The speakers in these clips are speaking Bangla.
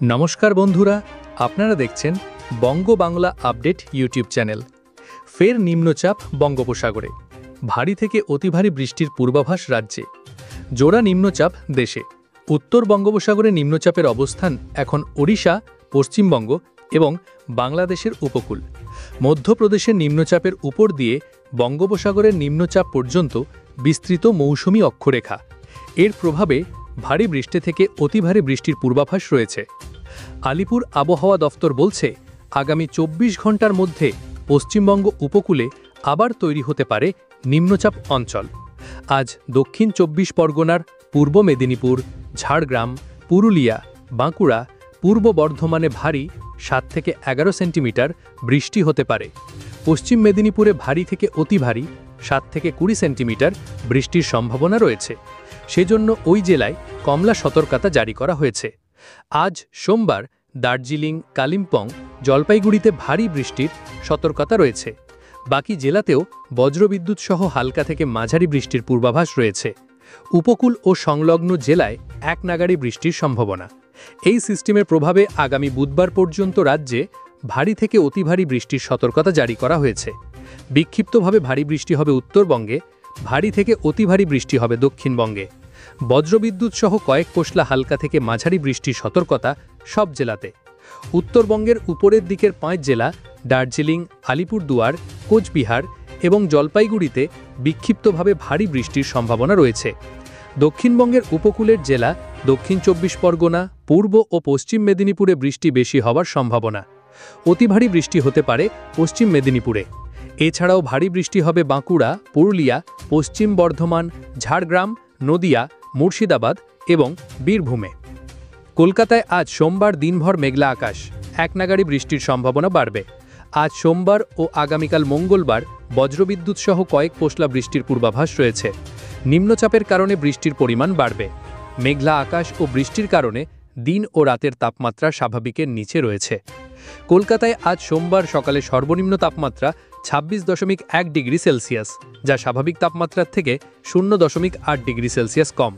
নমস্কার বন্ধুরা, আপনারা দেখছেন বঙ্গ বাংলা আপডেট ইউটিউব চ্যানেল। ফের নিম্নচাপ বঙ্গোপসাগরে, ভারী থেকে অতি ভারী বৃষ্টির পূর্বাভাস রাজ্যে। জোড়া নিম্নচাপ দেশে। উত্তর বঙ্গোপসাগরে নিম্নচাপের অবস্থান এখন ওড়িশা, পশ্চিমবঙ্গ এবং বাংলাদেশের উপকূল। মধ্যপ্রদেশের নিম্নচাপের উপর দিয়ে বঙ্গোপসাগরের নিম্নচাপ পর্যন্ত বিস্তৃত মৌসুমী অক্ষরেখা। এর প্রভাবে ভারী বৃষ্টি থেকে অতি ভারী বৃষ্টির পূর্বাভাস রয়েছে। আলিপুর আবহাওয়া দফতর বলছে, আগামী ২৪ ঘন্টার মধ্যে পশ্চিমবঙ্গ উপকূলে আবার তৈরি হতে পারে নিম্নচাপ অঞ্চল। আজ দক্ষিণ ২৪ পরগনার, পূর্ব মেদিনীপুর, ঝাড়গ্রাম, পুরুলিয়া, বাঁকুড়া, পূর্ব বর্ধমানে ভারী ৭ থেকে ১১ সেন্টিমিটার বৃষ্টি হতে পারে। পশ্চিম মেদিনীপুরে ভারী থেকে অতি ভারী ৭ থেকে ২০ সেন্টিমিটার বৃষ্টির সম্ভাবনা রয়েছে। সেজন্য ওই জেলায় কমলা সতর্কতা জারি করা হয়েছে। আজ সোমবার দার্জিলিং, কালিম্পং, জলপাইগুড়িতে ভারী বৃষ্টির সতর্কতা রয়েছে। বাকি জেলাতেও বজ্রবিদ্যুৎ সহ হালকা থেকে মাঝারি বৃষ্টির পূর্বাভাস রয়েছে। উপকূল ও সংলগ্ন জেলায় এক নাগাড়ি বৃষ্টির সম্ভাবনা। এই সিস্টেমের প্রভাবে আগামী বুধবার পর্যন্ত রাজ্যে ভারী থেকে অতি ভারী বৃষ্টির সতর্কতা জারি করা হয়েছে। বিক্ষিপ্তভাবে ভারী বৃষ্টি হবে উত্তরবঙ্গে, ভারী থেকে অতি ভারী বৃষ্টি হবে দক্ষিণবঙ্গে। বজ্রবিদ্যুৎ সহ কয়েক পশলা হালকা থেকে মাঝারি বৃষ্টির সতর্কতা সব জেলাতে। উত্তরবঙ্গের উপরের দিকের ৫ জেলা দার্জিলিং, আলিপুরদুয়ার, কোচবিহার এবং জলপাইগুড়িতে বিক্ষিপ্তভাবে ভারী বৃষ্টির সম্ভাবনা রয়েছে। দক্ষিণবঙ্গের উপকূলের জেলা দক্ষিণ ২৪ পরগনা, পূর্ব ও পশ্চিম মেদিনীপুরে বৃষ্টি বেশি হওয়ার সম্ভাবনা। অতি ভারী বৃষ্টি হতে পারে পশ্চিম মেদিনীপুরে। এছাড়াও ভারী বৃষ্টি হবে বাঁকুড়া, পুরুলিয়া, পশ্চিম বর্ধমান, ঝাড়গ্রাম, নদিয়া, মুর্শিদাবাদ এবং বীরভূমে। কলকাতায় আজ সোমবার দিনভর মেঘলা আকাশ, এক নাগাড়ি বৃষ্টির সম্ভাবনা বাড়বে। আজ সোমবার ও আগামীকাল মঙ্গলবার বজ্রবিদ্যুৎ সহ কয়েক পশলা বৃষ্টির পূর্বাভাস রয়েছে। নিম্নচাপের কারণে বৃষ্টির পরিমাণ বাড়বে। মেঘলা আকাশ ও বৃষ্টির কারণে দিন ও রাতের তাপমাত্রা স্বাভাবিকের নিচে রয়েছে। কলকাতায় আজ সোমবার সকালে সর্বনিম্ন তাপমাত্রা ২৬.১ ডিগ্রি সেলসিয়াস, যা স্বাভাবিক তাপমাত্রার থেকে ০.৮ ডিগ্রি সেলসিয়াস কম।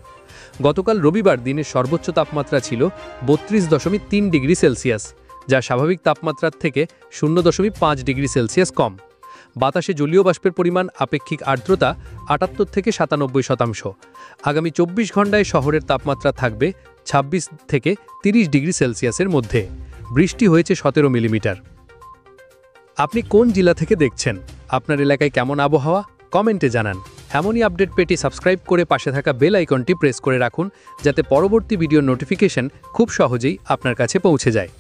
গতকাল রবিবার দিনের সর্বোচ্চ তাপমাত্রা ছিল ৩২.৩ ডিগ্রি সেলসিয়াস, যা স্বাভাবিক তাপমাত্রার থেকে ০.৫ ডিগ্রি সেলসিয়াস কম। বাতাসে জলীয় বাষ্পের পরিমাণ, আপেক্ষিক আর্দ্রতা ৭৮ থেকে ৯৭%। আগামী ২৪ ঘণ্টায় শহরের তাপমাত্রা থাকবে ২৬ থেকে ৩০ ডিগ্রি সেলসিয়াসের মধ্যে। বৃষ্টি হয়েছে ১৭ মিলিমিটার। আপনি কোন জেলা থেকে দেখছেন? আপনার এলাকায় কেমন আবহাওয়া? কমেন্টে জানান। এমনই আপডেট পেতে সাবস্ক্রাইব করে পাশে থাকা বেল আইকনটি প্রেস করে রাখুন, যাতে পরবর্তী ভিডিওর নোটিফিকেশন খুব সহজেই আপনার কাছে পৌঁছে যায়।